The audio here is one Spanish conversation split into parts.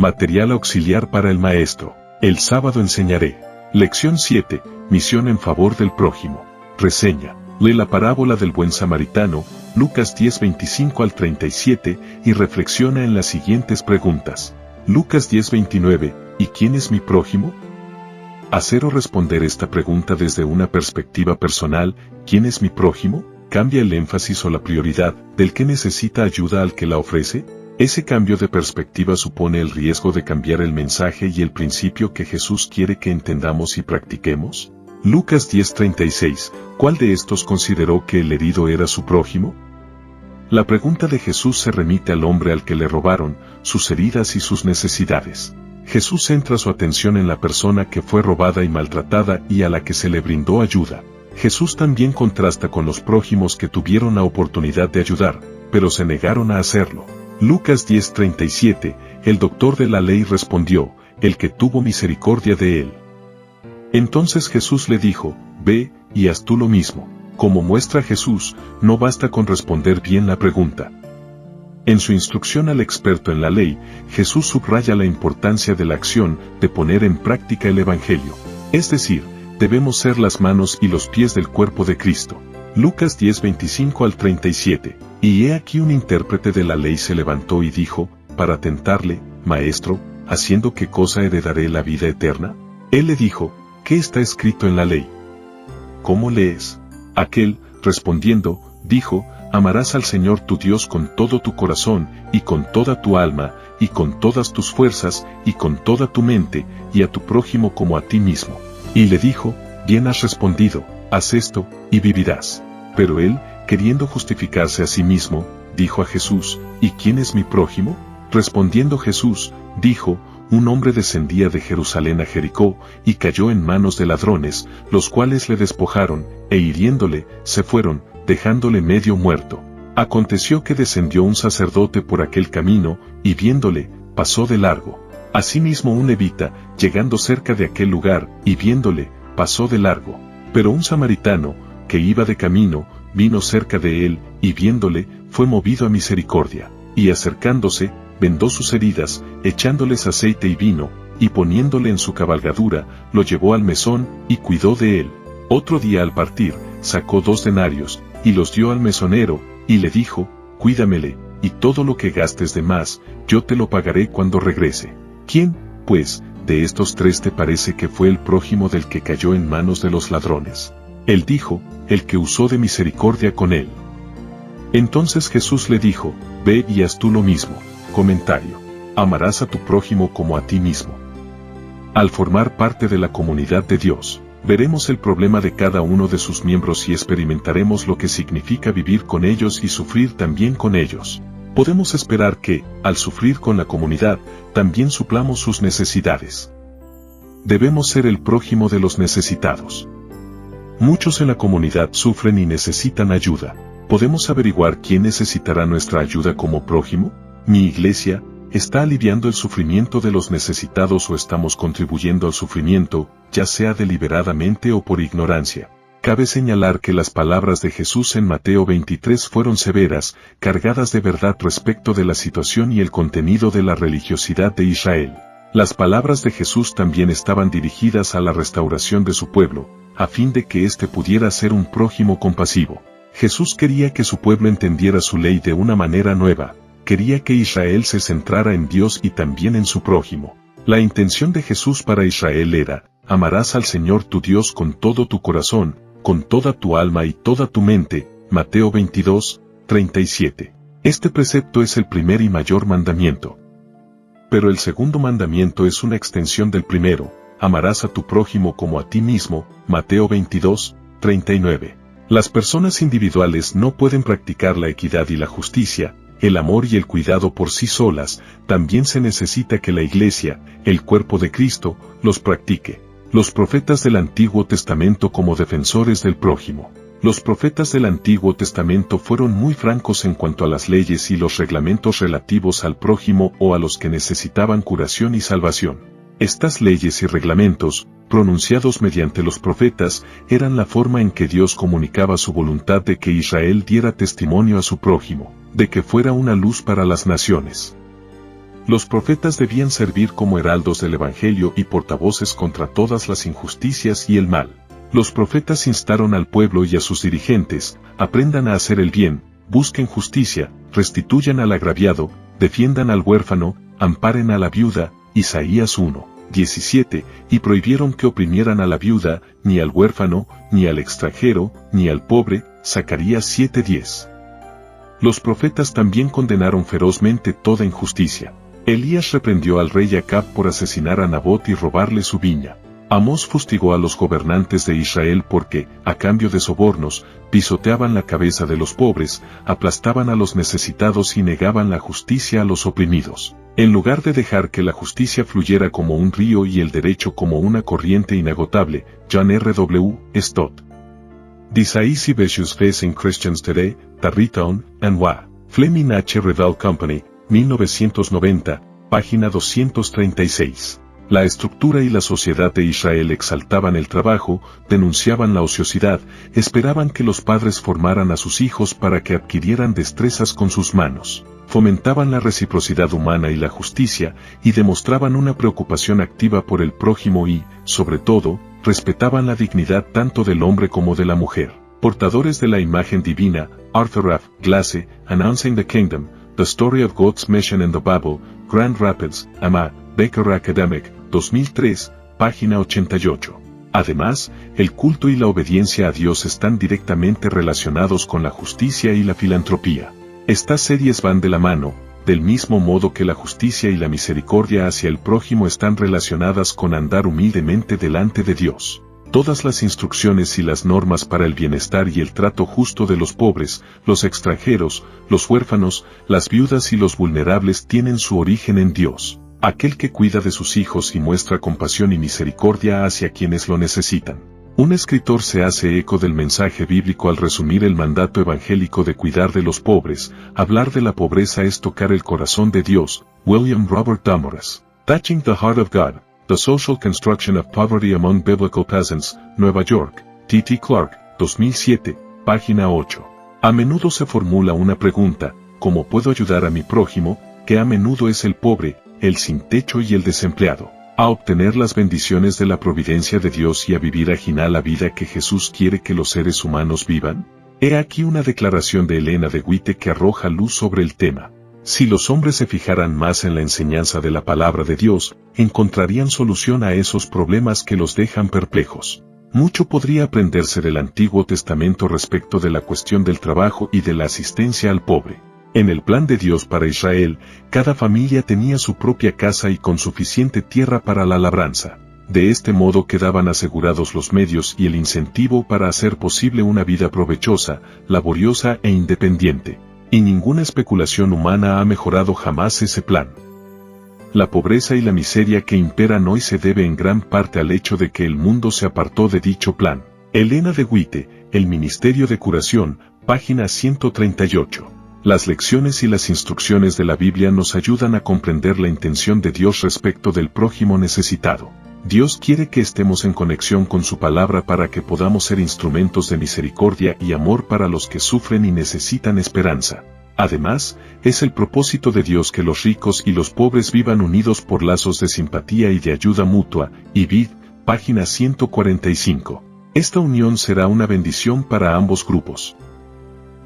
Material auxiliar para el maestro. El sábado enseñaré. Lección 7. Misión en favor del prójimo. Reseña. Lee la parábola del buen samaritano, Lucas 10:25 al 37, y reflexiona en las siguientes preguntas. Lucas 10:29, ¿y quién es mi prójimo? Hacer o responder esta pregunta desde una perspectiva personal, ¿quién es mi prójimo?, cambia el énfasis o la prioridad del que necesita ayuda al que la ofrece. Ese cambio de perspectiva supone el riesgo de cambiar el mensaje y el principio que Jesús quiere que entendamos y practiquemos. Lucas 10:36, ¿cuál de estos consideró que el herido era su prójimo? La pregunta de Jesús se remite al hombre al que le robaron, sus heridas y sus necesidades. Jesús centra su atención en la persona que fue robada y maltratada y a la que se le brindó ayuda. Jesús también contrasta con los prójimos que tuvieron la oportunidad de ayudar, pero se negaron a hacerlo. Lucas 10:37, el doctor de la ley respondió, el que tuvo misericordia de él. Entonces Jesús le dijo, ve, y haz tú lo mismo. Como muestra Jesús, no basta con responder bien la pregunta. En su instrucción al experto en la ley, Jesús subraya la importancia de la acción, de poner en práctica el Evangelio. Es decir, debemos ser las manos y los pies del cuerpo de Cristo. Lucas 10:25 al 37. Y he aquí un intérprete de la ley se levantó y dijo, para tentarle, Maestro, ¿haciendo qué cosa heredaré la vida eterna? Él le dijo, ¿qué está escrito en la ley? ¿Cómo lees? Aquel, respondiendo, dijo, amarás al Señor tu Dios con todo tu corazón, y con toda tu alma, y con todas tus fuerzas, y con toda tu mente, y a tu prójimo como a ti mismo. Y le dijo, bien has respondido, haz esto, y vivirás. Pero él, queriendo justificarse a sí mismo, dijo a Jesús, ¿y quién es mi prójimo? Respondiendo Jesús, dijo, un hombre descendía de Jerusalén a Jericó, y cayó en manos de ladrones, los cuales le despojaron, e hiriéndole, se fueron, dejándole medio muerto. Aconteció que descendió un sacerdote por aquel camino, y viéndole, pasó de largo. Asimismo un levita, llegando cerca de aquel lugar, y viéndole, pasó de largo. Pero un samaritano, que iba de camino, vino cerca de él, y viéndole, fue movido a misericordia, y acercándose, vendó sus heridas, echándoles aceite y vino, y poniéndole en su cabalgadura, lo llevó al mesón, y cuidó de él. Otro día al partir, sacó 2 denarios, y los dio al mesonero, y le dijo, cuídamele, y todo lo que gastes de más, yo te lo pagaré cuando regrese. ¿Quién, pues, de estos 3 te parece que fue el prójimo del que cayó en manos de los ladrones? Él dijo, el que usó de misericordia con él. Entonces Jesús le dijo, ve y haz tú lo mismo. Comentario. Amarás a tu prójimo como a ti mismo. Al formar parte de la comunidad de Dios, veremos el problema de cada uno de sus miembros y experimentaremos lo que significa vivir con ellos y sufrir también con ellos. Podemos esperar que, al sufrir con la comunidad, también suplamos sus necesidades. Debemos ser el prójimo de los necesitados. Muchos en la comunidad sufren y necesitan ayuda. ¿Podemos averiguar quién necesitará nuestra ayuda como prójimo? ¿Mi iglesia está aliviando el sufrimiento de los necesitados o estamos contribuyendo al sufrimiento, ya sea deliberadamente o por ignorancia? Cabe señalar que las palabras de Jesús en Mateo 23 fueron severas, cargadas de verdad respecto de la situación y el contenido de la religiosidad de Israel. Las palabras de Jesús también estaban dirigidas a la restauración de su pueblo, a fin de que éste pudiera ser un prójimo compasivo. Jesús quería que su pueblo entendiera su ley de una manera nueva. Quería que Israel se centrara en Dios y también en su prójimo. La intención de Jesús para Israel era, amarás al Señor tu Dios con todo tu corazón, con toda tu alma y toda tu mente, Mateo 22:37. Este precepto es el primer y mayor mandamiento. Pero el segundo mandamiento es una extensión del primero, amarás a tu prójimo como a ti mismo, Mateo 22:39. Las personas individuales no pueden practicar la equidad y la justicia, el amor y el cuidado por sí solas, también se necesita que la Iglesia, el cuerpo de Cristo, los practique. Los profetas del Antiguo Testamento como defensores del prójimo. Los profetas del Antiguo Testamento fueron muy francos en cuanto a las leyes y los reglamentos relativos al prójimo o a los que necesitaban curación y salvación. Estas leyes y reglamentos, pronunciados mediante los profetas, eran la forma en que Dios comunicaba su voluntad de que Israel diera testimonio a su prójimo, de que fuera una luz para las naciones. Los profetas debían servir como heraldos del Evangelio y portavoces contra todas las injusticias y el mal. Los profetas instaron al pueblo y a sus dirigentes: aprendan a hacer el bien, busquen justicia, restituyan al agraviado, defiendan al huérfano, amparen a la viuda. Isaías 1:17, y prohibieron que oprimieran a la viuda, ni al huérfano, ni al extranjero, ni al pobre. Zacarías 7:10. Los profetas también condenaron ferozmente toda injusticia. Elías reprendió al rey Acab por asesinar a Nabot y robarle su viña. Amós fustigó a los gobernantes de Israel porque, a cambio de sobornos, pisoteaban la cabeza de los pobres, aplastaban a los necesitados y negaban la justicia a los oprimidos. En lugar de dejar que la justicia fluyera como un río y el derecho como una corriente inagotable. John R. W. Stott. Decisive Issues Facing Christians Today, Tarrytown, and Fleming H. Revell Company, 1990, página 236. La estructura y la sociedad de Israel exaltaban el trabajo, denunciaban la ociosidad, esperaban que los padres formaran a sus hijos para que adquirieran destrezas con sus manos, fomentaban la reciprocidad humana y la justicia, y demostraban una preocupación activa por el prójimo y, sobre todo, respetaban la dignidad tanto del hombre como de la mujer. Portadores de la imagen divina, Arthur F. Glasse, Announcing the Kingdom, The Story of God's Mission in the Bible, Grand Rapids, AMA, Baker Academic, 2003, página 88. Además, el culto y la obediencia a Dios están directamente relacionados con la justicia y la filantropía. Estas series van de la mano, del mismo modo que la justicia y la misericordia hacia el prójimo están relacionadas con andar humildemente delante de Dios. Todas las instrucciones y las normas para el bienestar y el trato justo de los pobres, los extranjeros, los huérfanos, las viudas y los vulnerables tienen su origen en Dios, aquel que cuida de sus hijos y muestra compasión y misericordia hacia quienes lo necesitan. Un escritor se hace eco del mensaje bíblico al resumir el mandato evangélico de cuidar de los pobres. Hablar de la pobreza es tocar el corazón de Dios. William Robert Dumores. Touching the Heart of God, The Social Construction of Poverty Among Biblical Peasants, Nueva York, T.T. Clark, 2007, página 8. A menudo se formula una pregunta: ¿cómo puedo ayudar a mi prójimo, que a menudo es el pobre, el sin techo y el desempleado, a obtener las bendiciones de la providencia de Dios y a vivir ajena la vida que Jesús quiere que los seres humanos vivan? He aquí una declaración de Elena de White que arroja luz sobre el tema. Si los hombres se fijaran más en la enseñanza de la palabra de Dios, encontrarían solución a esos problemas que los dejan perplejos. Mucho podría aprenderse del Antiguo Testamento respecto de la cuestión del trabajo y de la asistencia al pobre. En el plan de Dios para Israel, cada familia tenía su propia casa y con suficiente tierra para la labranza. De este modo quedaban asegurados los medios y el incentivo para hacer posible una vida provechosa, laboriosa e independiente. Y ninguna especulación humana ha mejorado jamás ese plan. La pobreza y la miseria que imperan hoy se debe en gran parte al hecho de que el mundo se apartó de dicho plan. Elena de White, El Ministerio de Curación, página 138. Las lecciones y las instrucciones de la Biblia nos ayudan a comprender la intención de Dios respecto del prójimo necesitado. Dios quiere que estemos en conexión con su palabra para que podamos ser instrumentos de misericordia y amor para los que sufren y necesitan esperanza. Además, es el propósito de Dios que los ricos y los pobres vivan unidos por lazos de simpatía y de ayuda mutua. Ibid, página 145. Esta unión será una bendición para ambos grupos.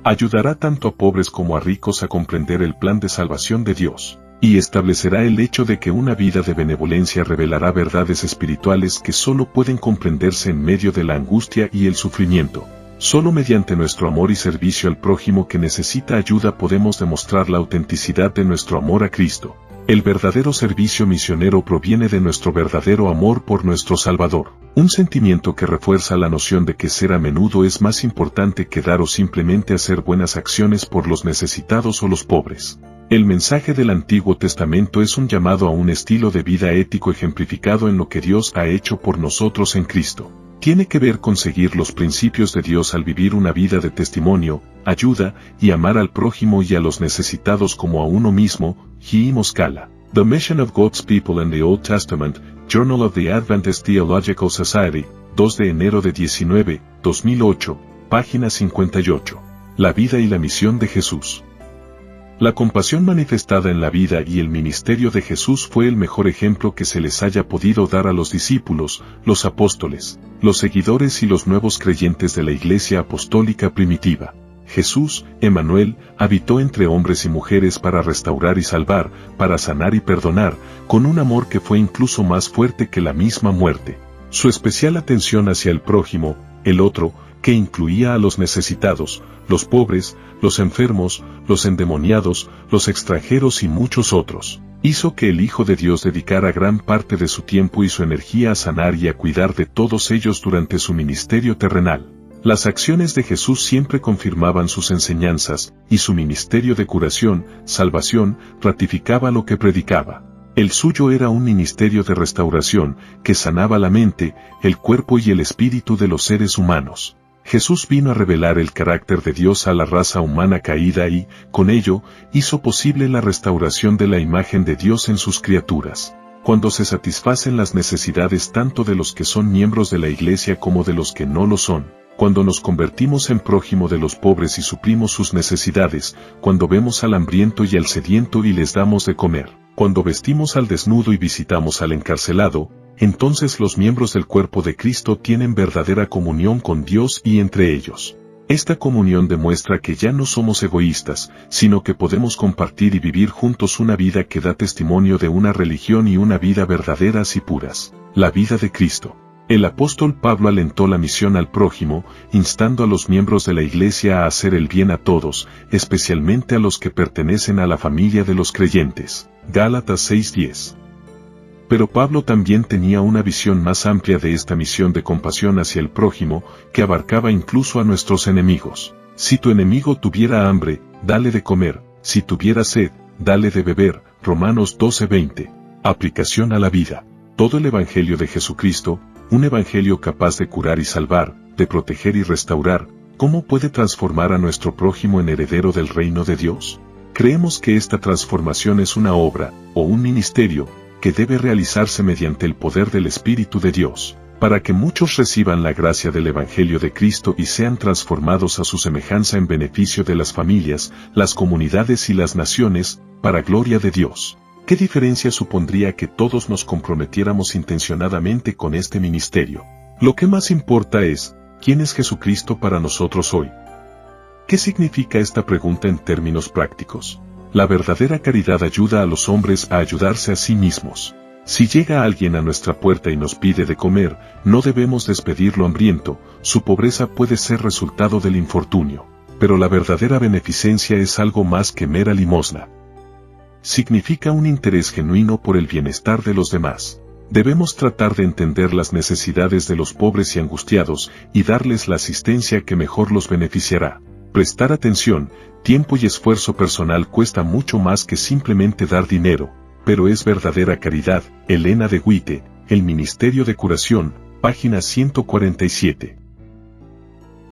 Ayudará tanto a pobres como a ricos a comprender el plan de salvación de Dios, y establecerá el hecho de que una vida de benevolencia revelará verdades espirituales que solo pueden comprenderse en medio de la angustia y el sufrimiento. Solo mediante nuestro amor y servicio al prójimo que necesita ayuda podemos demostrar la autenticidad de nuestro amor a Cristo. El verdadero servicio misionero proviene de nuestro verdadero amor por nuestro Salvador, un sentimiento que refuerza la noción de que ser a menudo es más importante que dar o simplemente hacer buenas acciones por los necesitados o los pobres. El mensaje del Antiguo Testamento es un llamado a un estilo de vida ético ejemplificado en lo que Dios ha hecho por nosotros en Cristo. Tiene que ver con seguir los principios de Dios al vivir una vida de testimonio, ayuda y amar al prójimo y a los necesitados como a uno mismo. G. Moscala. The Mission of God's People in the Old Testament, Journal of the Adventist Theological Society, 2 de enero de 2008, página 58. La vida y la misión de Jesús. La compasión manifestada en la vida y el ministerio de Jesús fue el mejor ejemplo que se les haya podido dar a los discípulos, los apóstoles, los seguidores y los nuevos creyentes de la Iglesia apostólica primitiva. Jesús, Emmanuel, habitó entre hombres y mujeres para restaurar y salvar, para sanar y perdonar, con un amor que fue incluso más fuerte que la misma muerte. Su especial atención hacia el prójimo, el otro, que incluía a los necesitados, los pobres, los enfermos, los endemoniados, los extranjeros y muchos otros, hizo que el Hijo de Dios dedicara gran parte de su tiempo y su energía a sanar y a cuidar de todos ellos durante su ministerio terrenal. Las acciones de Jesús siempre confirmaban sus enseñanzas, y su ministerio de curación, salvación, ratificaba lo que predicaba. El suyo era un ministerio de restauración, que sanaba la mente, el cuerpo y el espíritu de los seres humanos. Jesús vino a revelar el carácter de Dios a la raza humana caída y, con ello, hizo posible la restauración de la imagen de Dios en sus criaturas. Cuando se satisfacen las necesidades tanto de los que son miembros de la Iglesia como de los que no lo son, cuando nos convertimos en prójimo de los pobres y suplimos sus necesidades, cuando vemos al hambriento y al sediento y les damos de comer, cuando vestimos al desnudo y visitamos al encarcelado, entonces los miembros del cuerpo de Cristo tienen verdadera comunión con Dios y entre ellos. Esta comunión demuestra que ya no somos egoístas, sino que podemos compartir y vivir juntos una vida que da testimonio de una religión y una vida verdaderas y puras, la vida de Cristo. El apóstol Pablo alentó la misión al prójimo, instando a los miembros de la Iglesia a hacer el bien a todos, especialmente a los que pertenecen a la familia de los creyentes. Gálatas 6:10. Pero Pablo también tenía una visión más amplia de esta misión de compasión hacia el prójimo, que abarcaba incluso a nuestros enemigos. Si tu enemigo tuviera hambre, dale de comer, si tuviera sed, dale de beber. Romanos 12:20. Aplicación a la vida. Todo el Evangelio de Jesucristo, un evangelio capaz de curar y salvar, de proteger y restaurar, ¿cómo puede transformar a nuestro prójimo en heredero del reino de Dios? Creemos que esta transformación es una obra, o un ministerio, que debe realizarse mediante el poder del Espíritu de Dios, para que muchos reciban la gracia del Evangelio de Cristo y sean transformados a su semejanza en beneficio de las familias, las comunidades y las naciones, para gloria de Dios. ¿Qué diferencia supondría que todos nos comprometiéramos intencionadamente con este ministerio? Lo que más importa es, ¿quién es Jesucristo para nosotros hoy? ¿Qué significa esta pregunta en términos prácticos? La verdadera caridad ayuda a los hombres a ayudarse a sí mismos. Si llega alguien a nuestra puerta y nos pide de comer, no debemos despedirlo hambriento, su pobreza puede ser resultado del infortunio. Pero la verdadera beneficencia es algo más que mera limosna. Significa un interés genuino por el bienestar de los demás. Debemos tratar de entender las necesidades de los pobres y angustiados, y darles la asistencia que mejor los beneficiará. Prestar atención, tiempo y esfuerzo personal cuesta mucho más que simplemente dar dinero, pero es verdadera caridad. Elena de White, El Ministerio de Curación, página 147.